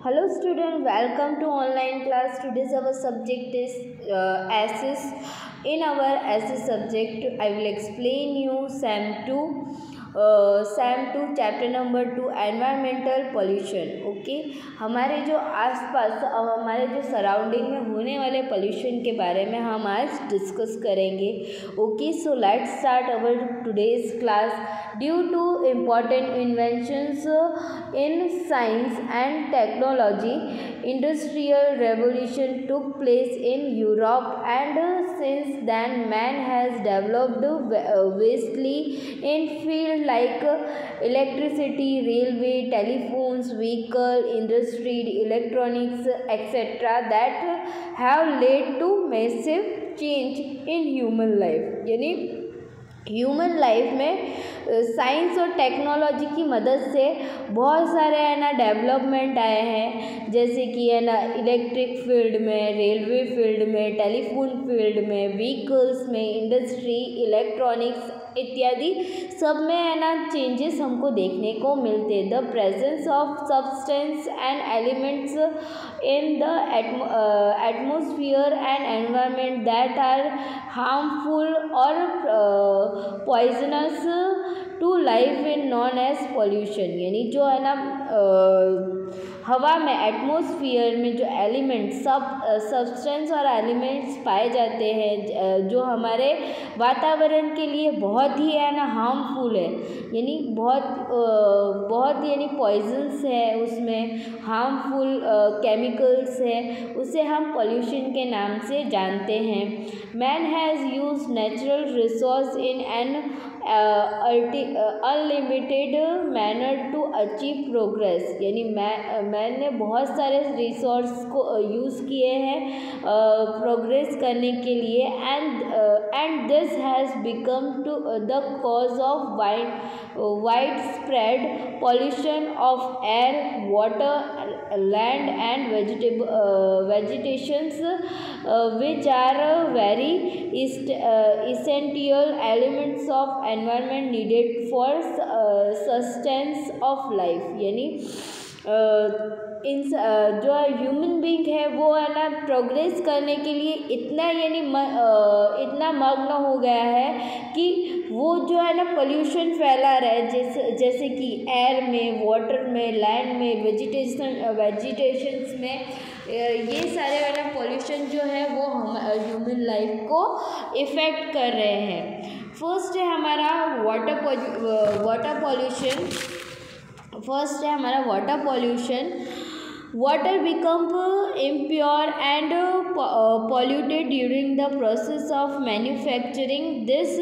Hello student, welcome to online class. Today's our subject is essays. In our essay subject, I will explain you SAM 2 chapter number 2 environmental pollution. Okay हमारे जो आसपास हमारे जो surrounding में होने वाले pollution के बारे में हम आज डिस्कस करेंगे. Okay so let's start our today's class. Due to important inventions in science and technology, industrial revolution took place in Europe, and since then man has developed vastly in fields like electricity, railway, telephones, vehicle industry, electronics, etc. that have led to massive change in human life. यानी human life में science और technology की मदद से बहुत सारे है ना डेवलपमेंट आए हैं, जैसे कि है ना इलेक्ट्रिक फील्ड में, रेलवे फील्ड में, टेलीफोन फील्ड में, व्हीकल्स में, इंडस्ट्री, इलेक्ट्रॉनिक्स इत्यादि सब में है ना चेंजेस हमको देखने को मिलते. The presence of substance and elements in the atmosphere and environment that are harmful or poisonous to life in known as pollution. यानी जो है ना हवा में, एटमॉस्फेयर में जो एलिमेंट्स सब्सटेंस और एलिमेंट्स पाए जाते हैं जो हमारे वातावरण के लिए बहुत ही है ना हार्मफुल है, यानी बहुत यानी पॉइजन्स है, उसमें हार्मफुल केमिकल्स है, उसे हम पॉल्यूशन के नाम से जानते हैं. Man has use natural resource in an unlimited manner to achieve progress. यानी मैंने बहुत सारे रिसोर्स को यूज़ किए हैं प्रोग्रेस करने के लिए, and this has become to the cause of wide spread pollution of air, water, land and vegetations which are very essential elements of environment needed for sustenance of life. यानी जो human being है वो है ना progress करने के लिए इतना यानी इतना मग्न हो गया है कि वो जो है ना पोल्यूशन फैला रहा है, जैसे कि एयर में, वाटर में, लैंड में, वेजिटेशंस में. ये सारे वाला पोल्यूशन जो है वो हम ह्यूमन लाइफ को इफ़ेक्ट कर रहे हैं. फर्स्ट है हमारा वाटर पॉल्यूशन. फर्स्ट है हमारा water pollution. Water become impure and polluted during the process of manufacturing. This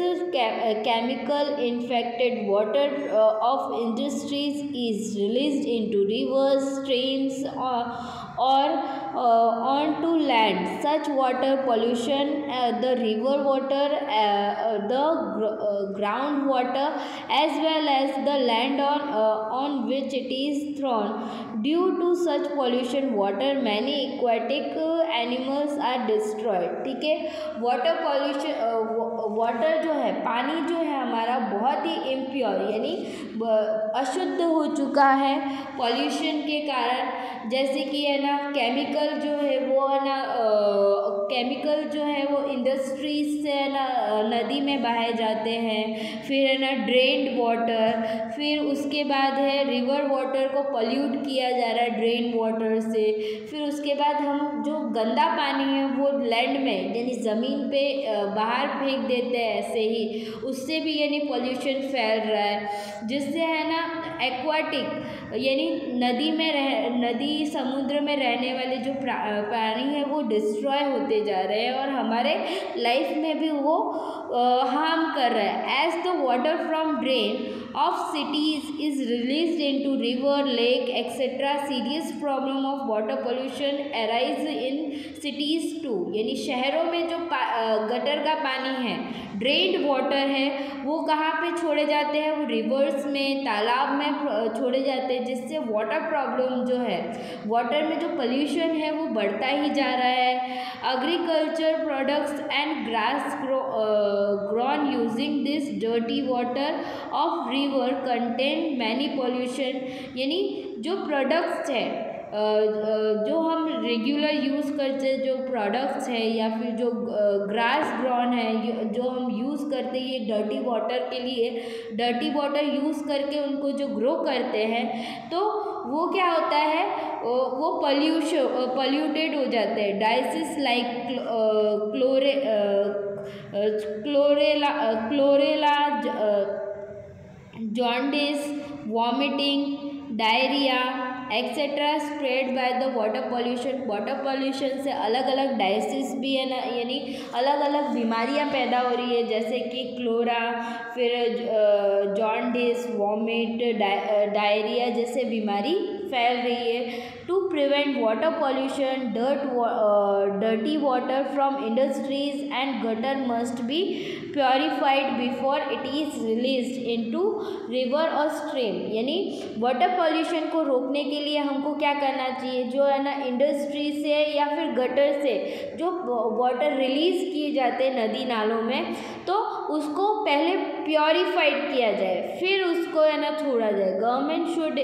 chemical infected water of industries is released into rivers, streams, or onto land. Such water pollution the river water, the groundwater, as well as the land on which it is thrown. Due to such pollution water many aquatic animals are destroyed. ठीक है, water pollution, water जो है, पानी जो है हमारा बहुत ही impure यानी अशुद्ध हो चुका है पॉल्यूशन के कारण. जैसे कि है ना केमिकल जो है वो है ना केमिकल जो है वो इंडस्ट्रीज से है ना नदी में बहाए जाते हैं. फिर है ना ड्रेन्ड वाटर, फिर उसके बाद है रिवर वाटर को पॉल्यूट किया जा रहा है ड्रेन वाटर से. फिर उसके बाद हम जो गंदा पानी है वो लैंड में यानी ज़मीन पे बाहर फेंक देते हैं ऐसे ही, उससे भी यानी पॉल्यूशन फैल रहा है, जिससे है ना एक्वाटिक यानी नदी समुद्र में रहने वाले जो प्राणी है वो डिस्ट्रॉय होते जा रहे हैं और हमारे लाइफ में भी वो हार्म कर रहा है. As the water from drain of cities is released into river, lake, etc. Serious problem of water pollution arise in cities too. यानी शहरों में जो गटर का पानी है, ड्रेन्ड वाटर है, वो कहाँ पे छोड़े जाते हैं? वो रिवर्स में, तालाब में छोड़े जाते हैं, जिससे वाटर प्रॉब्लम जो है, वाटर में जो पोल्यूशन है वो बढ़ता ही जा रहा है. Agriculture products and grass grown using this dirty water of river contain many pollution. यानी जो प्रोडक्ट्स है जो हम रेगुलर यूज़ करते जो प्रोडक्ट्स हैं या फिर जो ग्रास ग्रोन है जो हम यूज़ करते हैं ये डर्टी वाटर के लिए, डर्टी वाटर यूज़ करके उनको जो ग्रो करते हैं तो वो क्या होता है वो पल्यूटेड हो जाते हैं। Diseases like cholera jaundice, vomiting, diarrhoea etcetera spread by the water pollution. Water pollution से अलग अलग डाइसिस भी है ना, यानी अलग अलग बीमारियां पैदा हो रही है, जैसे कि क्लोरा, फिर जॉन्डिस, वॉमिट, डायरिया जैसे बीमारी फैल रही है। To prevent water pollution, dirty water from industries and gutter must be purified before it is released into river or stream। यानी वाटर पॉल्यूशन को रोकने के लिए हमको क्या करना चाहिए, जो है ना इंडस्ट्री से या फिर गटर से जो वाटर रिलीज़ किए जाते हैं नदी नालों में, तो उसको पहले प्योरीफाइड किया जाए फिर उसको है ना छोड़ा जाए। Government should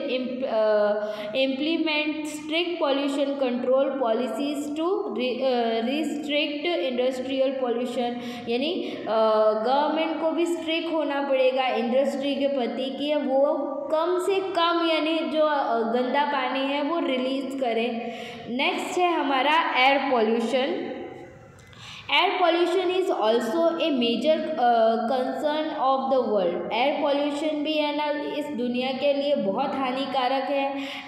implement strict pollution control policies to restrict industrial pollution. यानी गवर्नमेंट को भी स्ट्रिक्ट होना पड़ेगा इंडस्ट्री के प्रति कि वो कम से कम यानी जो गंदा पानी है वो रिलीज़ करें। नेक्स्ट है हमारा air pollution. Air pollution is also a major concern of the world. Air pollution भी है ना इस दुनिया के लिए बहुत हानिकारक है।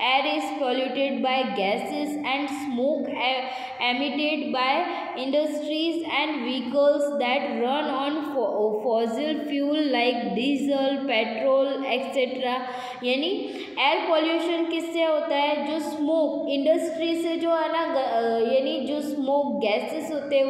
Air is polluted by gases and smoke emitted by industries and vehicles that run on fossil fuel like diesel, petrol etcetera. यानी एयर पॉल्यूशन किससे होता है, जो स्मोक इंडस्ट्री से जो है ना यानी जो स्मोक गैसेस होते हैं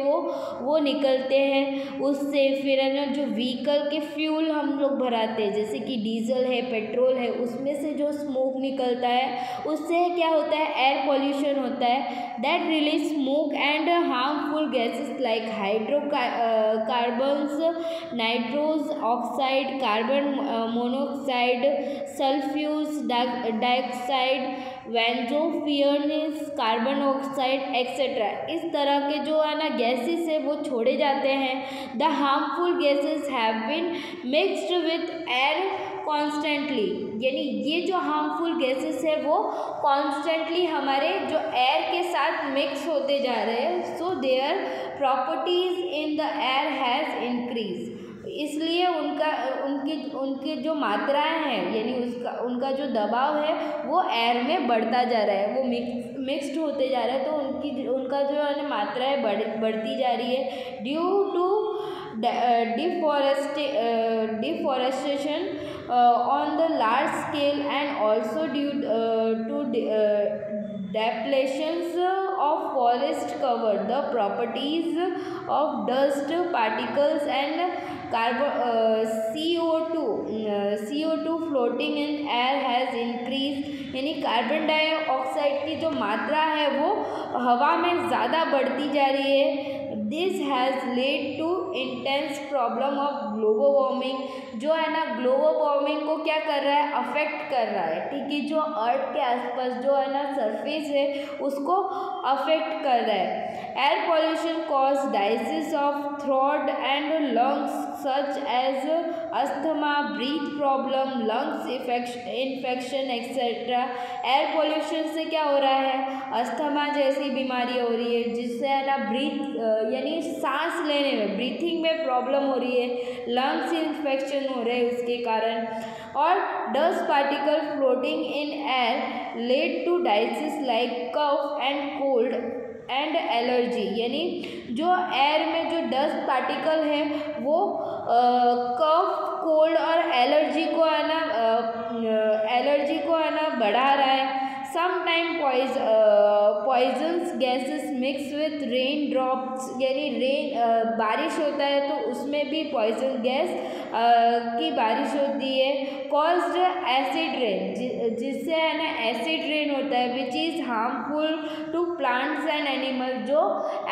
वो निकलते हैं उससे। फिर है ना जो व्हीकल के फ्यूल हम लोग भराते हैं जैसे कि डीजल है, पेट्रोल है, उसमें से जो स्मोक निकलता है उससे क्या होता है एयर पॉल्यूशन होता है। That release smoke and harmful gases like hydrocarbons, nitrous oxide, carbon monoxide, sulphur dioxide, benzopyrenes, carbon oxide etcetera. इस तरह के जो है ना गैसेस है वो छोड़े जाते हैं। The harmful gases have been mixed with air constantly. यानी ये जो हार्मफुल गैसेस है वो कॉन्स्टेंटली हमारे जो एयर के साथ मिक्स होते जा रहे हैं। So their properties in the air has increase. इसलिए उनकी जो मात्राएं हैं यानी उनका जो दबाव है वो एयर में बढ़ता जा रहा है, वो मिक्स्ड होते जा रहा है, तो उनका जो है ना मात्राएं बढ़ती जा रही है due to deforestation on the large scale and also due to depletions of forest cover. The properties of dust particles and CO2 floating in air has increased। यानी कार्बन डाइऑक्साइड की जो मात्रा है वो हवा में ज़्यादा बढ़ती जा रही है। This has led to intense problem of global warming. जो है ना ग्लोबल वार्मिंग को क्या कर रहा है, अफेक्ट कर रहा है, ठीक है। जो अर्थ के आसपास जो है ना सरफेस है उसको अफेक्ट कर रहा है। Air pollution cause diseases of throat and lungs such as asthma, breathe problem, lungs infection etcetera. Air pollution से क्या हो रहा है, अस्थमा जैसी बीमारी हो रही है, जिससे है ना ब्रीथ यानी सांस लेने में ब्रीथिंग में प्रॉब्लम हो रही है, लंग्स इन्फेक्शन हो रहे हैं उसके कारण। और dust particle floating in air lead to diseases like cough and cold and allergy. यानी जो एयर में जो डस्ट पार्टिकल है वो कफ, कोल्ड और एलर्जी को है ना बढ़ा रहा है। Sometime poisons gases mix with rain drops. यानी बारिश होता है तो उसमें भी पॉइजन गैस की बारिश होती है। कॉज्ड एसिड रेन, जिससे है ना एसिड रेन होता है which is harmful to plants and animal. जो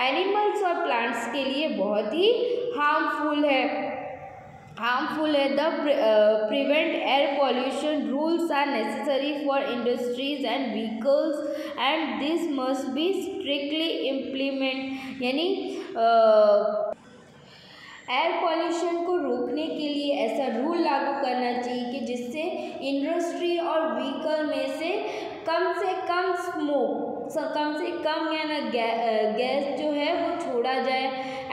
एनिमल्स और प्लांट्स के लिए बहुत ही हार्मफुल है। harmful है. The prevent air pollution rules are necessary for industries and vehicles, and this must be strictly implement. यानी एयर पॉल्यूशन को रोकने के लिए ऐसा रूल लागू करना चाहिए कि जिससे इंडस्ट्री और व्हीकल में से कम स्मोक, कम से कम या ना गैस जो है वो छोड़ा जाए.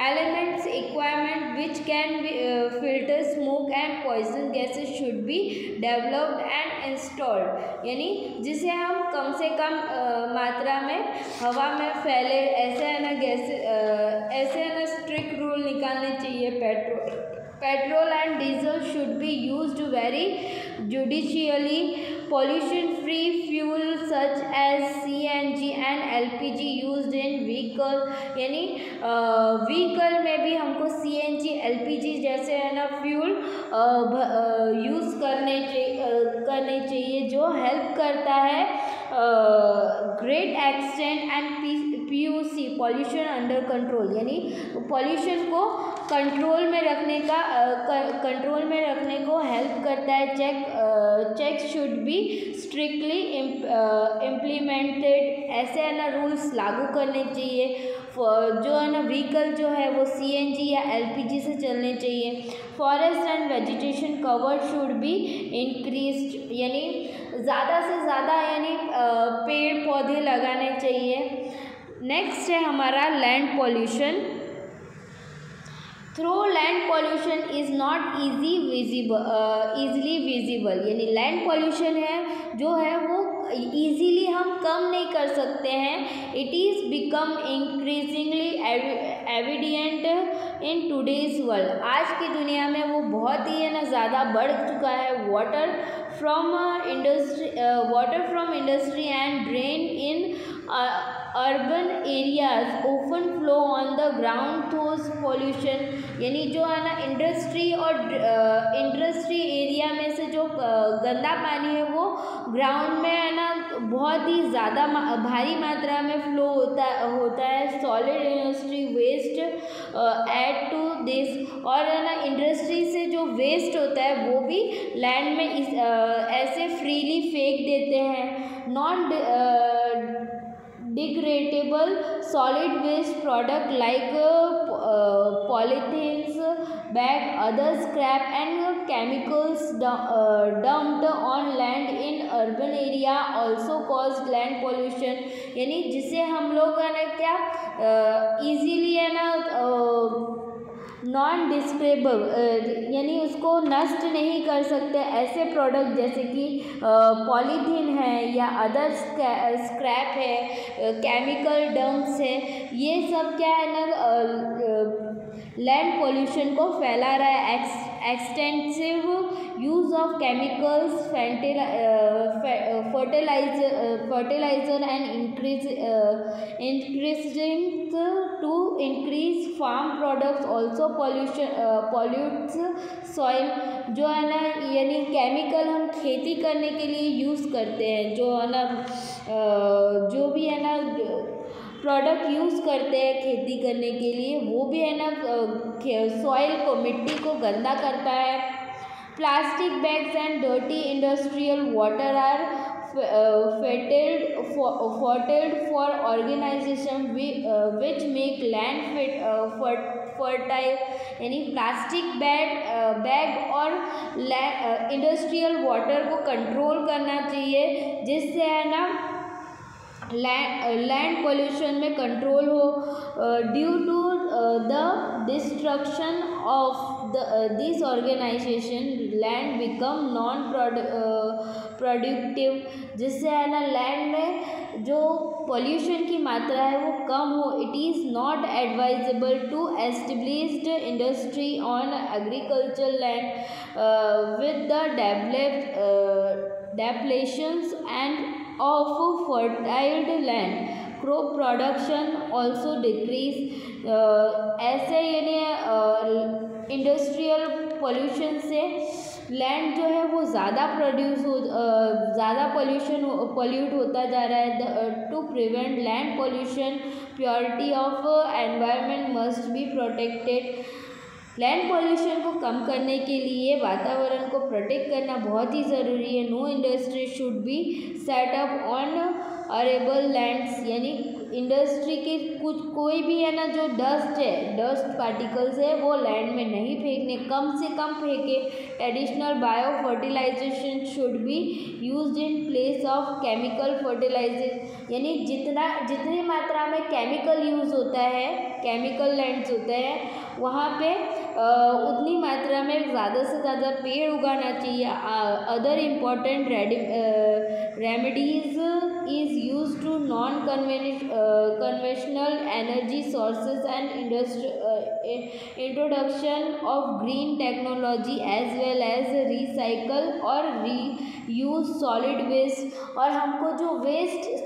Elements equipment which can be filter smoke and poison gases should be developed and installed. यानी जिसे हम कम से कम मात्रा में हवा में फैले ऐसे है ना गैस, ऐसे है ना स्ट्रिक्ट रूल निकालने चाहिए. Petrol and diesel should be used very judicially. pollution free fuel such as CNG and LPG used in vehicle. यानी व्हीकल में भी हमको CNG LPG जैसे है ना फ्यूल यूज़ करने चाहिए जो हेल्प करता है great extent and PUC pollution under control. यानी पॉल्यूशन को कंट्रोल में रखने को हेल्प करता है. Check should be strictly implemented. ऐसे है ना रूल्स लागू करने चाहिए. जो है ना व्हीकल जो है वो CNG या LPG से चलने चाहिए. Forest and vegetation cover should be increased. यानी ज़्यादा से ज़्यादा यानी पेड़ पौधे लगाने चाहिए. नेक्स्ट है हमारा land pollution. Through land pollution is not easily visible. यानी लैंड पॉल्यूशन है जो है वो ईज़िली हम कम नहीं कर सकते हैं. It is become increasingly evident in today's world. आज की दुनिया में वो बहुत ही है ना ज़्यादा बढ़ चुका है. Water from industry and drain in urban areas open flow on the ground throws pollution. यानी जो है ना इंडस्ट्री एरिया में से जो गंदा पानी है वो ग्राउंड में है ना बहुत ही ज़्यादा भारी मात्रा में फ्लो होता है. Solid industry waste add to this. और है ना इंडस्ट्री से जो वेस्ट होता है वो भी लैंड में ऐसे फ्रीली फेंक देते हैं. Non degradable solid waste product like polythenes bag, other scrap and chemicals dumped on land in urban area also caused land pollution. यानी जिसे हम लोग है ना क्या easily है ना नॉन डिस्क्रेबल यानी उसको नष्ट नहीं कर सकते. ऐसे प्रोडक्ट जैसे कि पॉलीथीन है या अदर स्क्रैप है, केमिकल डंप्स है, ये सब क्या है ना लैंड पोल्यूशन को फैला रहा है. Extensive use of chemicals, fertiliser and increasing to increase farm products also pollutes soil. जो है ना यानी केमिकल हम खेती करने के लिए यूज़ करते हैं, जो है ना जो भी है ना प्रोडक्ट यूज़ करते हैं खेती करने के लिए वो भी है ना सॉइल को, मिट्टी को गंदा करता है. Plastic bags and dirty industrial water are fertiled for organization which make land fertile. यानी प्लास्टिक बैग और इंडस्ट्रियल वाटर को कंट्रोल करना चाहिए जिससे है ना लैंड पोल्यूशन में कंट्रोल हो. Due to the destruction of this organisation land become non productive. जिससे है ना लैंड में जो पोल्यूशन की मात्रा है वो कम हो. It is not advisable to established industry on agriculture land with the depletions and of fertile land. Crop production also decrease. ऐसे यानी इंडस्ट्रियल पोल्यूशन से लैंड जो है वो ज़्यादा पोल्यूट होता जा रहा है. To prevent land pollution purity of environment must be protected. Land pollution को कम करने के लिए वातावरण को प्रोटेक्ट करना बहुत ही ज़रूरी है। Know industry should be set up on arable lands, यानी इंडस्ट्री के कोई भी है ना जो डस्ट पार्टिकल्स है वो लैंड में नहीं फेंकने, कम से कम फेंके। Additional bio fertilisation should be used in place of chemical fertilisation, यानी जितनी मात्रा में केमिकल यूज़ होता है, केमिकल लैंड्स होते हैं वहाँ पे उतनी मात्रा में ज़्यादा से ज़्यादा पेड़ उगाना चाहिए। Other important remedies is use to non conventional energy sources and introduction of green technology as well as recycle और रीयूज सॉलिड वेस्ट। और हमको जो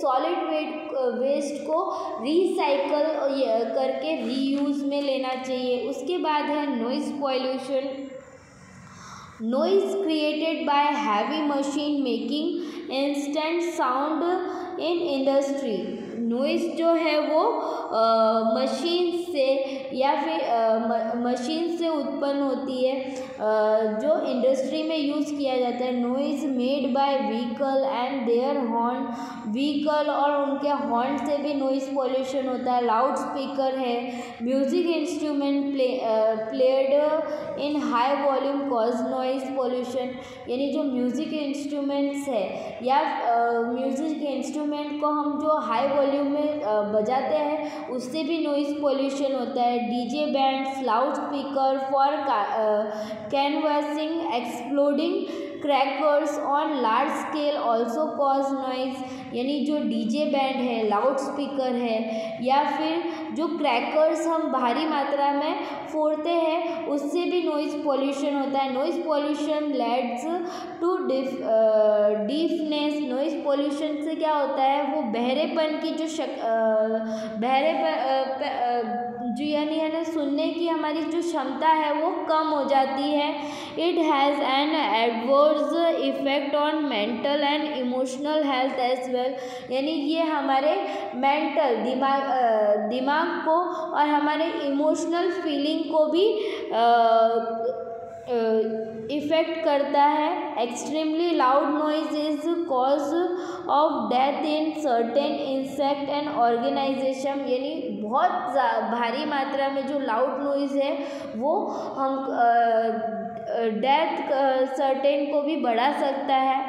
सॉलिड वेस्ट को रिसाइकल करके रीयूज में लेना चाहिए। उसके बाद है noise pollution. Noise created by heavy machine making instant sound in industry. Noise जो है वो मशीन से या फिर मशीन से उत्पन्न होती है जो इंडस्ट्री में यूज़ किया जाता है। Noise made by vehicle and their horn, vehicle और उनके हॉर्न से भी नॉइज़ पॉल्यूशन होता है। लाउड स्पीकर है, music instrument played in high volume cause noise pollution, यानी जो म्यूज़िक इंस्ट्रूमेंट्स है या म्यूज़िक इंस्ट्रूमेंट को हम जो हाई वॉल्यूम में बजाते हैं उससे भी नॉइज़ पॉल्यूशन होता है। DJ bands, loud speaker for canvassing, exploding crackers on large scale also cause noise, यानी जो डीजे बैंड है, लाउड स्पीकर है या फिर जो क्रैकर्स हम भारी मात्रा में फोड़ते हैं उससे भी नॉइज़ पॉल्यूशन होता है। Noise pollution leads to deafness. Noise pollution से क्या होता है, वो बहरेपन की जो जो यानी है ना सुनने की हमारी जो क्षमता है वो कम हो जाती है। It has an adverse effect on mental and emotional health as well, यानी ये हमारे मेंटल दिमाग को और हमारे इमोशनल फीलिंग को भी इफ़ेक्ट करता है। Extremely loud noise is cause of death in certain insect and organisation, यानी बहुत भारी मात्रा में जो लाउड नॉइज़ है वो हम डेथ सर्टेन को भी बढ़ा सकता है।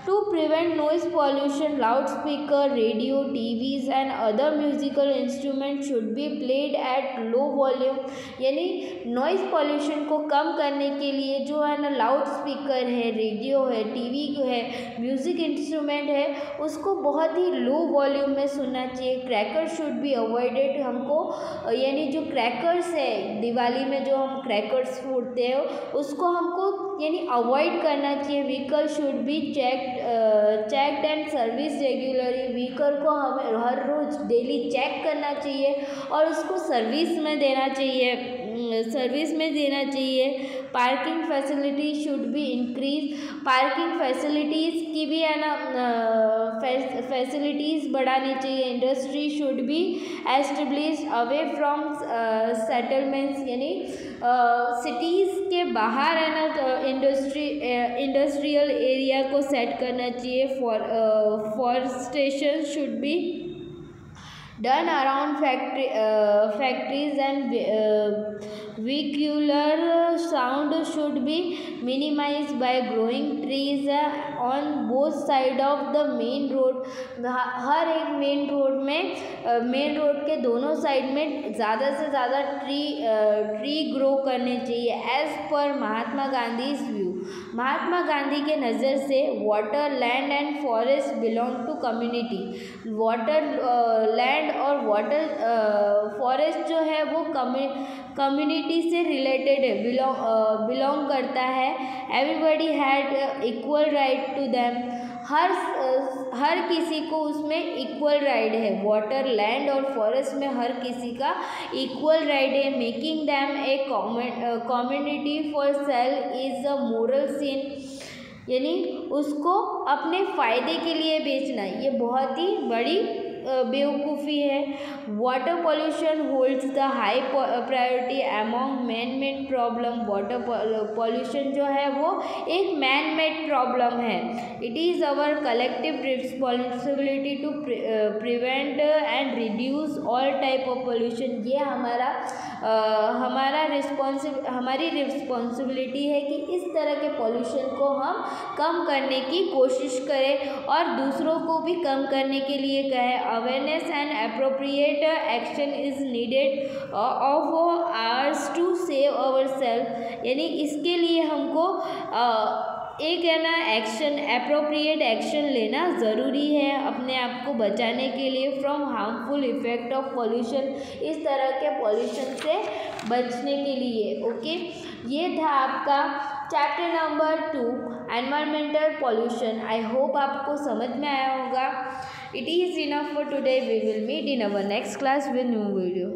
To prevent noise pollution, loud speaker, radio, TVs and other musical instrument should be played at low volume, यानी नॉइज़ पॉल्यूशन को कम करने के लिए जो है ना लाउड स्पीकर है, रेडियो है, टीवी है, म्यूज़िक इंस्ट्रूमेंट है उसको बहुत ही लो वॉल्यूम में सुनना चाहिए। क्रैकर शुड बी अवॉइडेड, हमको यानी जो क्रैकर्स है दिवाली में जो हम क्रैकर्स फोड़ते हैं उसको हमको यानी अवॉइड करना चाहिए। Vehicle should be checked and service regularly, vehicle को हमें हर रोज़ डेली चेक करना चाहिए और उसको सर्विस में देना चाहिए। Parking facility should be increase, parking facilities की भी है ना फैसिलिटीज़ बढ़ानी चाहिए। Industry should be established away from settlements, यानी सिटीज़ के बाहर है ना इंडस्ट्रियल एरिया को सेट करना चाहिए। Forestation should be done around factories and vehicular sound should be minimized by growing trees on both side of the main road। हर एक main road के दोनों साइड में ज़्यादा से ज़्यादा ट्री ग्रो करने चाहिए। As per Mahatma Gandhi view, Mahatma Gandhi के नज़र से water, land and forest belong to community. Water, land और वाटर फॉरेस्ट जो है वो कम्युनिटी से रिलेटेड है, बिलोंग करता है। Everybody had equal right to them, हर किसी को उसमें इक्वल राइट है। वाटर, लैंड और फॉरेस्ट में हर किसी का इक्वल राइट है। Making them a community for sale is a moral sin, यानी उसको अपने फ़ायदे के लिए बेचना ये बहुत ही बड़ी बेवकूफ़ी है। Water pollution holds the high priority among man made problem. Water pollution जो है वो एक मैन मेड प्रॉब्लम है। It is our collective responsibility to prevent and reduce all type of pollution. ये हमारी रिस्पॉन्सिबिलिटी है कि इस तरह के पॉल्यूशन को हम कम करने की कोशिश करें और दूसरों को भी कम करने के लिए कहें। Awareness and appropriate action is needed of hours to save our self. यानी इसके लिए हमको एक है ना एक्शन, अप्रोप्रिएट एक्शन लेना ज़रूरी है अपने आप को बचाने के लिए from harmful effect of pollution, इस तरह के पॉल्यूशन से बचने के लिए। ओके, ये था आपका chapter number 2 environmental pollution. I hope आपको समझ में आया होगा। It is enough for today. We will meet in our next class with new video.